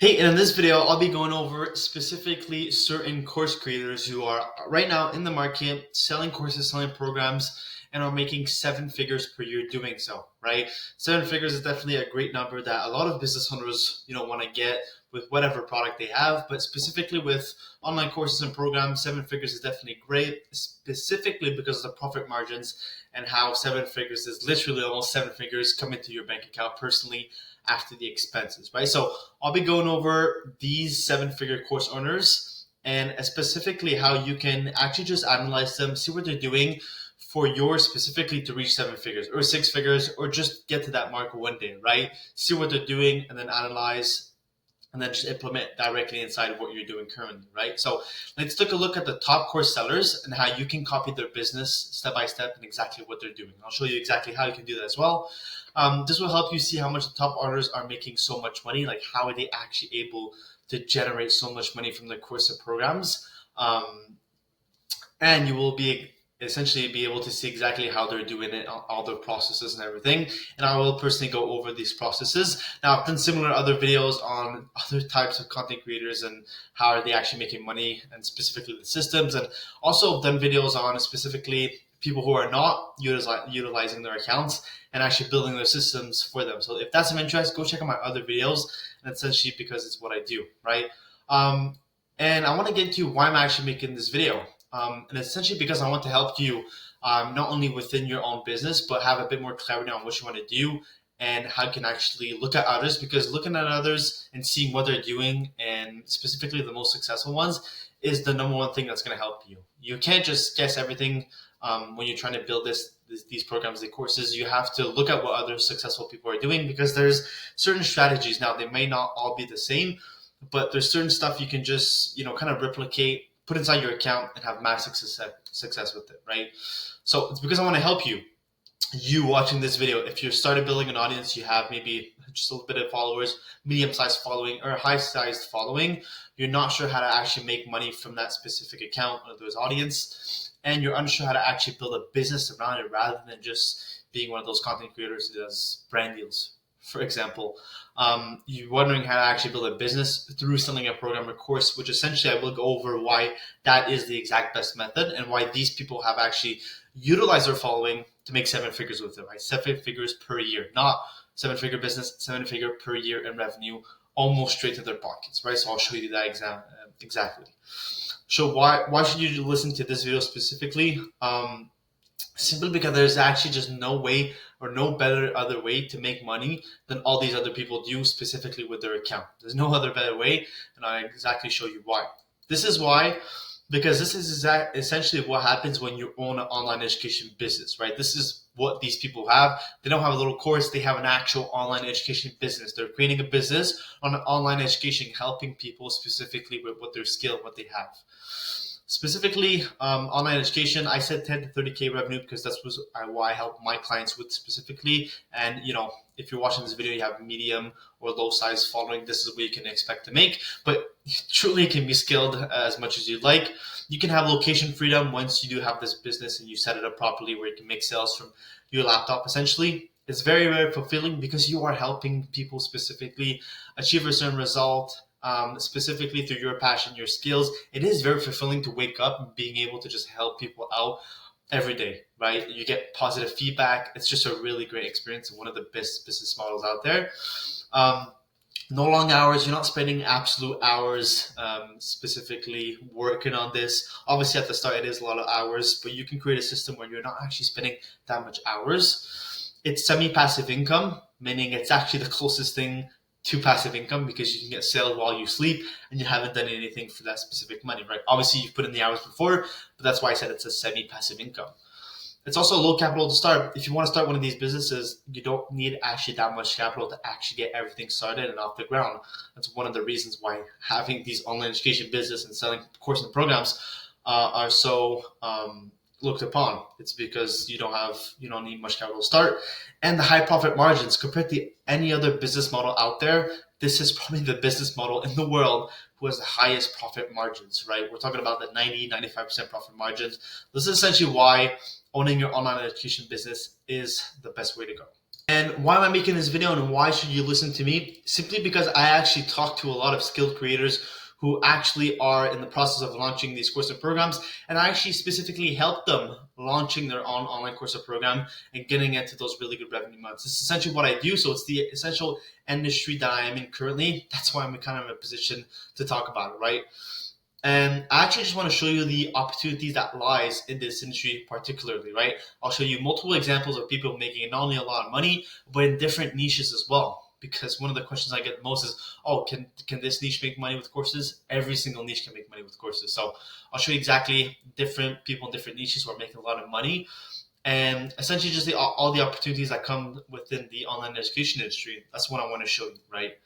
Hey, and in this video, I'll be going over specifically certain course creators who are right now in the market selling courses, selling programs, and are making seven figures per year doing so, right? Seven figures is definitely a great number that a lot of business owners, want to get with whatever product they have, but specifically with online courses and programs, seven figures is definitely great, specifically because of the profit margins and how seven figures is literally almost seven figures coming to your bank account personally after the expenses, right? So I'll be going over these seven figure course owners and specifically how you can actually just analyze them, see what they're doing for yours specifically to reach seven figures or six figures or just get to that mark one day, right? See what they're doing and then analyze and then just implement directly inside of what you're doing currently, right? So let's take a look at the top course sellers and how you can copy their business step by step and exactly what they're doing. I'll show you exactly how you can do that as well. This will help you see how much the top earners are making so much money, like how are they actually able to generate so much money from their course of programs. And you will be essentially be able to see exactly how they're doing it, all their processes and everything. And I will personally go over these processes. Now, I've done similar other videos on other types of content creators and how are they actually making money and specifically the systems. And also I've done videos on specifically people who are not utilizing their accounts and actually building their systems for them. So if that's of interest, go check out my other videos. And essentially because it's what I do, right? And I want to get into why I'm actually making this video. And essentially because I want to help you not only within your own business, but have a bit more clarity on what you want to do and how you can actually look at others. Because looking at others and seeing what they're doing, and specifically the most successful ones, is the number one thing that's going to help you. You can't just guess everything when you're trying to build these programs, these courses. You have to look at what other successful people are doing because there's certain strategies. Now, they may not all be the same, but there's certain stuff you can just kind of replicate, put inside your account, and have massive success with it, right? So it's because I want to help you watching this video. If you started building an audience, you have maybe just a little bit of followers, medium-sized following or high-sized following, you're not sure how to actually make money from that specific account or those audience, and you're unsure how to actually build a business around it rather than just being one of those content creators who does brand deals, for example. You're wondering how to actually build a business through selling a program or course, which essentially I will go over why that is the exact best method and why these people have actually utilized their following to make seven figures with it, right? Seven figures per year, not seven figure business, seven figure per year in revenue, almost straight to their pockets, right? So I'll show you that exactly. So why should you listen to this video specifically? Simply because there's actually just no way or no better other way to make money than all these other people do specifically with their account. There's no other better way, and I exactly show you why. This is why, because this is essentially what happens when you own an online education business, right? This is what these people have. They don't have a little course, they have an actual online education business. They're creating a business on online education, helping people specifically with what their skill, what they have. Specifically, online education, I said 10 to 30K revenue because that's what I help my clients with specifically. And, if you're watching this video, you have medium or low size following, this is what you can expect to make. But truly, it can be scaled as much as you'd like. You can have location freedom once you do have this business and you set it up properly where you can make sales from your laptop, essentially. It's very, very fulfilling because you are helping people specifically achieve a certain result, specifically through your passion, your skills. It is very fulfilling to wake up and being able to just help people out every day, right? You get positive feedback. It's just a really great experience and one of the best business models out there. No long hours. You're not spending absolute hours specifically working on this. Obviously, at the start, it is a lot of hours, but you can create a system where you're not actually spending that much hours. It's semi-passive income, meaning it's actually the closest thing to passive income because you can get sales while you sleep and you haven't done anything for that specific money, right? Obviously, you've put in the hours before, but that's why I said it's a semi-passive income. It's also low capital to start. If you want to start one of these businesses, you don't need actually that much capital to actually get everything started and off the ground. That's one of the reasons why having these online education business and selling courses and programs are so looked upon. It's because you don't need much capital to start, and the high profit margins compared to any other business model out there. This is probably the business model in the world who has the highest profit margins, right? We're talking about the 90-95% profit margins. This is essentially why owning your online education business is the best way to go. And why am I making this video and why should you listen to me? Simply because I actually talk to a lot of skilled creators who actually are in the process of launching these course or programs, and I actually specifically help them launching their own online course or program and getting into those really good revenue months. This is essentially what I do, so it's the essential industry that I am in currently. That's why I'm kind of in a position to talk about it, right? And I actually just want to show you the opportunities that lies in this industry particularly, right? I'll show you multiple examples of people making not only a lot of money, but in different niches as well. Because one of the questions I get most is, oh, can this niche make money with courses? Every single niche can make money with courses. So I'll show you exactly different people in different niches who are making a lot of money, and essentially just all the opportunities that come within the online education industry. That's what I want to show you, right?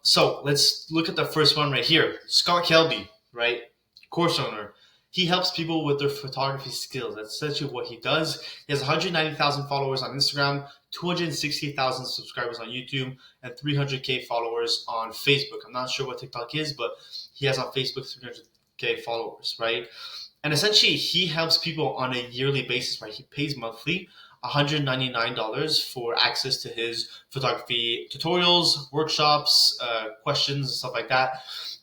So let's look at the first one right here. Scott Kelby, right? Course owner. He helps people with their photography skills. That's essentially what he does. He has 190,000 followers on Instagram, 260,000 subscribers on YouTube, and 300K followers on Facebook. I'm not sure what TikTok is, but he has on Facebook 300K followers, right? And essentially, he helps people on a yearly basis, right? He pays monthly $199 for access to his photography tutorials, workshops, questions, and stuff like that.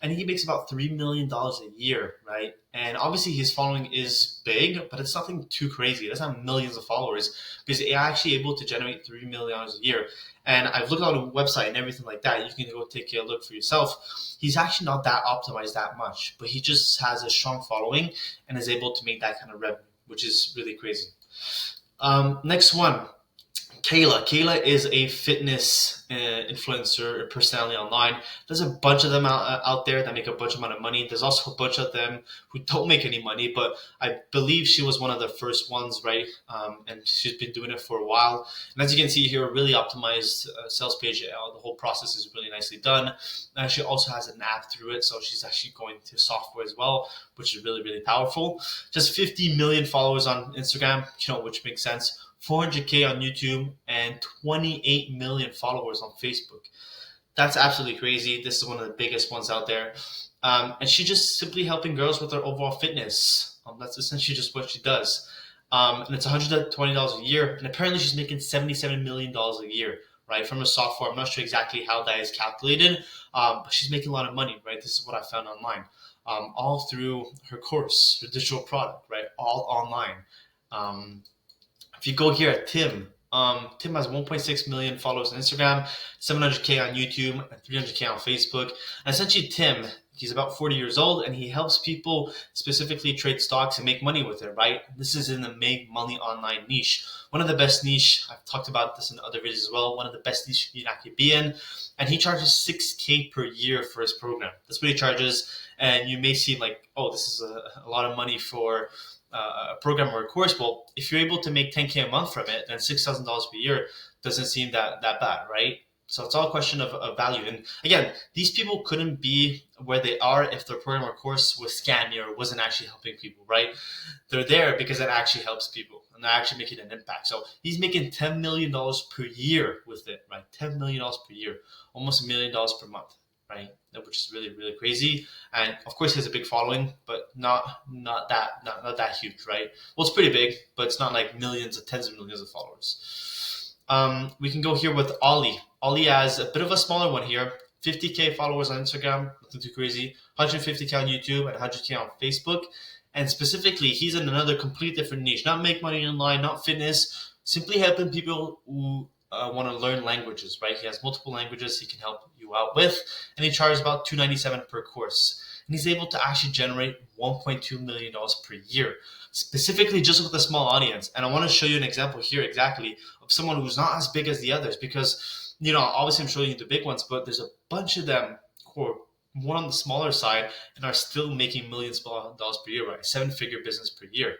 And he makes about $3 million a year, right? And obviously his following is big, but it's nothing too crazy. It doesn't have millions of followers because he's actually able to generate $3 million a year. And I've looked on a website and everything like that. You can go take a look for yourself. He's actually not that optimized that much, but he just has a strong following and is able to make that kind of revenue, which is really crazy. Next one, Kayla. Kayla is a fitness influencer personality online. There's a bunch of them out there that make a bunch amount of money. There's also a bunch of them who don't make any money, but I believe she was one of the first ones, right? And she's been doing it for a while. And as you can see here, a really optimized sales page. The whole process is really nicely done. And she also has an app through it, so she's actually going to software as well, which is really, really powerful. Just 50 million followers on Instagram, which makes sense. 400K on YouTube, and 28 million followers on Facebook. That's absolutely crazy. This is one of the biggest ones out there. And she's just simply helping girls with their overall fitness. That's essentially just what she does. And it's $120 a year. And apparently she's making $77 million a year, right, from a software. I'm not sure exactly how that is calculated, but she's making a lot of money, right? This is what I found online. All through her course, her digital product, right? All online. If you go here at Tim, Tim has 1.6 million followers on Instagram, 700K on YouTube, and 300K on Facebook. And essentially, Tim, he's about 40 years old, and he helps people specifically trade stocks and make money with it, right? This is in the make money online niche. One of the best niche, I've talked about this in other videos as well, one of the best niche you can actually be in. And he charges 6K per year for his program. That's what he charges. And you may seem like, oh, this is a lot of money for a program or a course. Well, if you're able to make 10K a month from it, then $6,000 per year doesn't seem that bad, right? So it's all a question of value. And again, these people couldn't be where they are if their program or course was scammy or wasn't actually helping people, right? They're there because it actually helps people and they're actually making an impact. So he's making $10 million per year with it, right? $10 million per year, almost $1 million per month, right? Which is really, really crazy. And of course he has a big following, but not that huge, right? Well, it's pretty big, but it's not like millions or tens of millions of followers. We can go here with Ollie. Ollie has a bit of a smaller one here, 50K followers on Instagram, nothing too crazy, 150K on YouTube, and 100K on Facebook. And specifically, he's in another complete different niche, not make money online, not fitness, simply helping people who want to learn languages, right? He has multiple languages he can help you out with, and he charges about $297 per course. And he's able to actually generate $1.2 million per year, specifically just with a small audience. And I want to show you an example here exactly of someone who's not as big as the others because, obviously I'm showing you the big ones, but there's a bunch of them who are more on the smaller side and are still making millions of dollars per year, right? 7-figure business per year,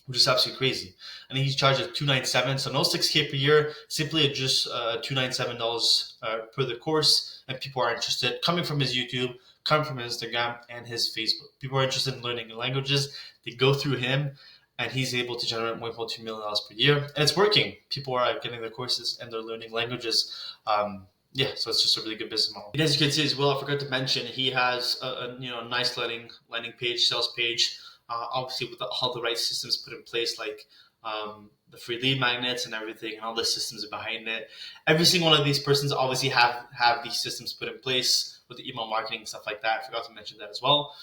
which is absolutely crazy. And he charges $297, so no 6K per year, simply just $297 per the course. And people are interested, coming from his YouTube, coming from his Instagram, and his Facebook. People are interested in learning languages. They go through him, and he's able to generate $1.2 million per year, and it's working. People are getting their courses and they're learning languages. So it's just a really good business model. And as you can see as well, I forgot to mention, he has a nice landing page, sales page. Obviously with all the right systems put in place, like the free lead magnets and everything, and all the systems behind it. Every single one of these persons obviously have these systems put in place with the email marketing and stuff like that. I forgot to mention that as well.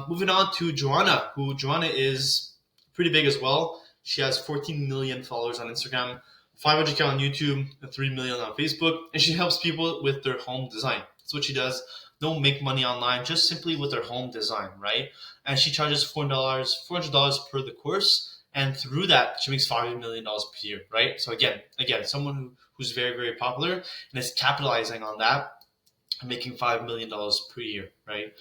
Moving on to Joanna, Joanna is pretty big as well. She has 14 million followers on Instagram, 500K on YouTube, and 3 million on Facebook, and she helps people with their home design. That's what she does. Don't make money online, just simply with their home design, right? And she charges $400 per the course, and through that, she makes $5 million per year, right? So again, someone who's very, very popular and is capitalizing on that, and making $5 million per year, right?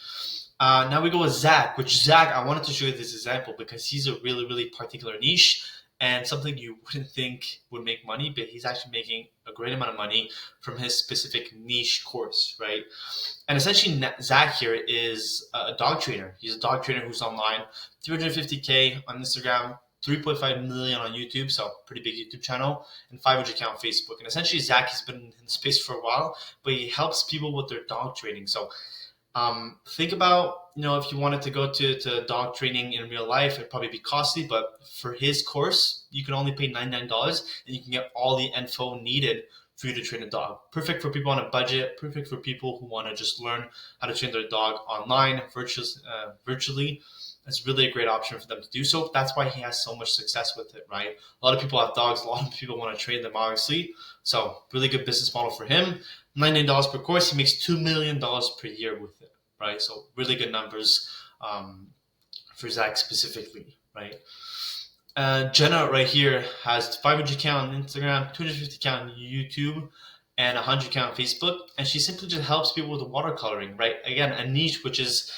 Now we go with Zach, I wanted to show you this example because he's a really, really particular niche and something you wouldn't think would make money, but he's actually making a great amount of money from his specific niche course, right? And essentially, Zach here is a dog trainer. He's a dog trainer who's online, 350K on Instagram, 3.5 million on YouTube, so pretty big YouTube channel, and 500K on Facebook. And essentially, Zach has been in the space for a while, but he helps people with their dog training. So think about, if you wanted to go to dog training in real life, it'd probably be costly, but for his course, you can only pay $99 and you can get all the info needed for you to train a dog. Perfect for people on a budget, perfect for people who want to just learn how to train their dog online, virtually. It's really a great option for them to do so. That's why he has so much success with it, right? A lot of people have dogs. A lot of people want to train them, obviously. So really good business model for him. $99 per course. He makes $2 million per year with it, right? So really good numbers for Zach specifically, right? Jenna right here has 500K on Instagram, 250K on YouTube, and 100K on Facebook. And she simply just helps people with watercoloring, right? Again, a niche which is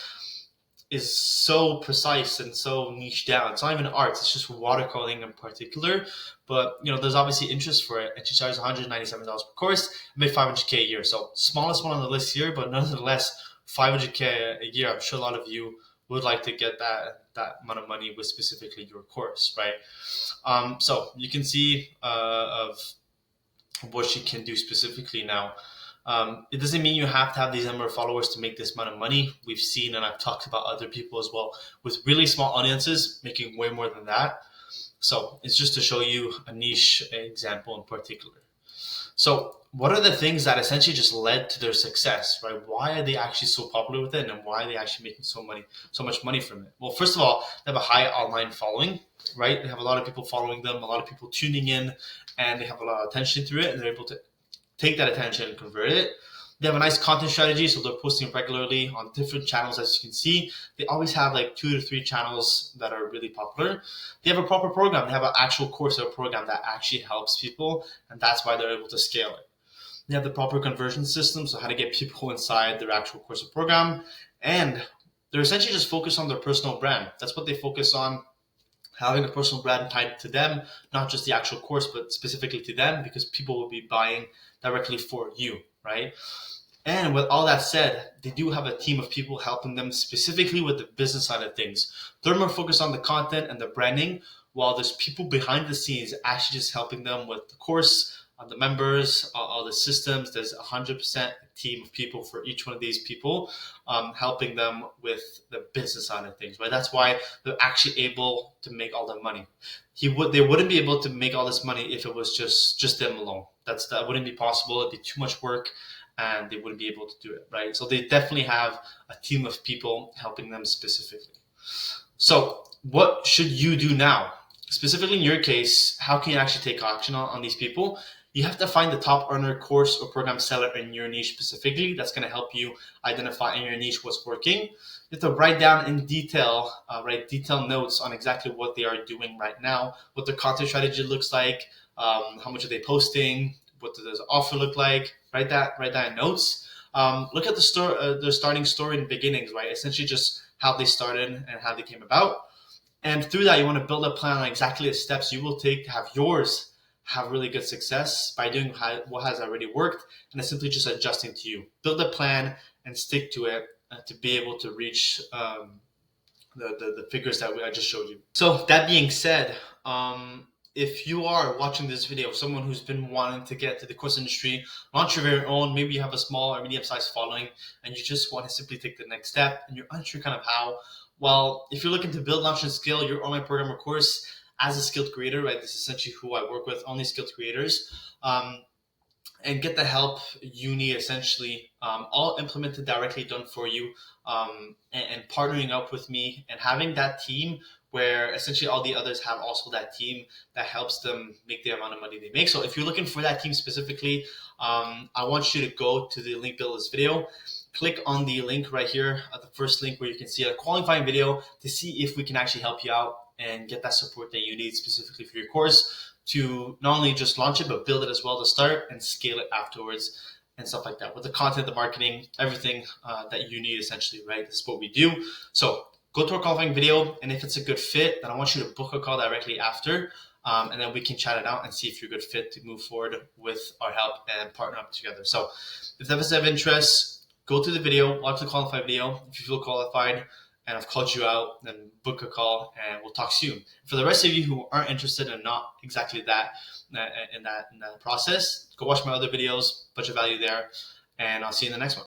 so precise and so niche down. It's not even arts, it's just watercoloring in particular. But there's obviously interest for it, and she charges $197 per course and made 500K a year. So smallest one on the list here, but nonetheless 500K a year. I'm sure a lot of you would like to get that amount of money with specifically your course, right? So you can see of what she can do specifically now. It doesn't mean you have to have these number of followers to make this amount of money. We've seen, and I've talked about other people as well, with really small audiences making way more than that. So it's just to show you a niche example in particular. So what are the things that essentially just led to their success, right? Why are they actually so popular with it, and why are they actually making so much money from it? Well, first of all, they have a high online following, right? They have a lot of people following them, a lot of people tuning in, and they have a lot of attention through it, and they're able to take that attention and convert it. They have a nice content strategy, so they're posting regularly on different channels, as you can see. They always have like 2 to 3 channels that are really popular. They have a proper program. They have an actual course or program that actually helps people, and that's why they're able to scale it. They have the proper conversion system, so how to get people inside their actual course or program. And they're essentially just focused on their personal brand. That's what they focus on, having a personal brand tied to them, not just the actual course, but specifically to them, because people will be buying directly for you, right? And with all that said, they do have a team of people helping them specifically with the business side of things. They're more focused on the content and the branding, while there's people behind the scenes actually just helping them with the course, the members, all the systems. There's 100% team of people for each one of these people, helping them with the business side of things, right? That's why they're actually able to make all the money. They wouldn't be able to make all this money if it was just them alone. That wouldn't be possible. It'd be too much work, and they wouldn't be able to do it, right? So they definitely have a team of people helping them specifically. So what should you do now? Specifically in your case, how can you actually take action on these people? You have to find the top earner course or program seller in your niche specifically. That's going to help you identify in your niche what's working. You have to write down in detail, write detailed notes on exactly what they are doing right now, what their content strategy looks like, how much are they posting, what does the offer look like. Write that in notes. Look at their starting story and beginnings, right? Essentially just how they started and how they came about. And through that, you want to build a plan on exactly the steps you will take to have yours have really good success by doing what has already worked, and it's simply just adjusting to you. Build a plan and stick to it to be able to reach the figures that I just showed you. So that being said, if you are watching this video, someone who's been wanting to get to the course industry, launch your very own, maybe you have a small or medium-sized following, and you just want to simply take the next step, and you're unsure kind of how, well, if you're looking to build, launch, and scale your online program or course, as a skilled creator, right? This is essentially who I work with, only skilled creators. And get the help you need, essentially, all implemented directly, done for you, and partnering up with me and having that team where essentially all the others have also that team that helps them make the amount of money they make. So if you're looking for that team specifically, I want you to go to the link below this video. Click on the link right here, the first link, where you can see a qualifying video to see if we can actually help you out and get that support that you need specifically for your course, to not only just launch it, but build it as well to start and scale it afterwards and stuff like that. With the content, the marketing, everything that you need, essentially, right? This is what we do. So go to our qualifying video, and if it's a good fit, then I want you to book a call directly after, and then we can chat it out and see if you're a good fit to move forward with our help and partner up together. So if that is of interest, go to the video, watch the qualified video. If you feel qualified and I've called you out, then book a call and we'll talk soon. For the rest of you who aren't interested and not exactly that in that process, go watch my other videos, bunch of value there, and I'll see you in the next one.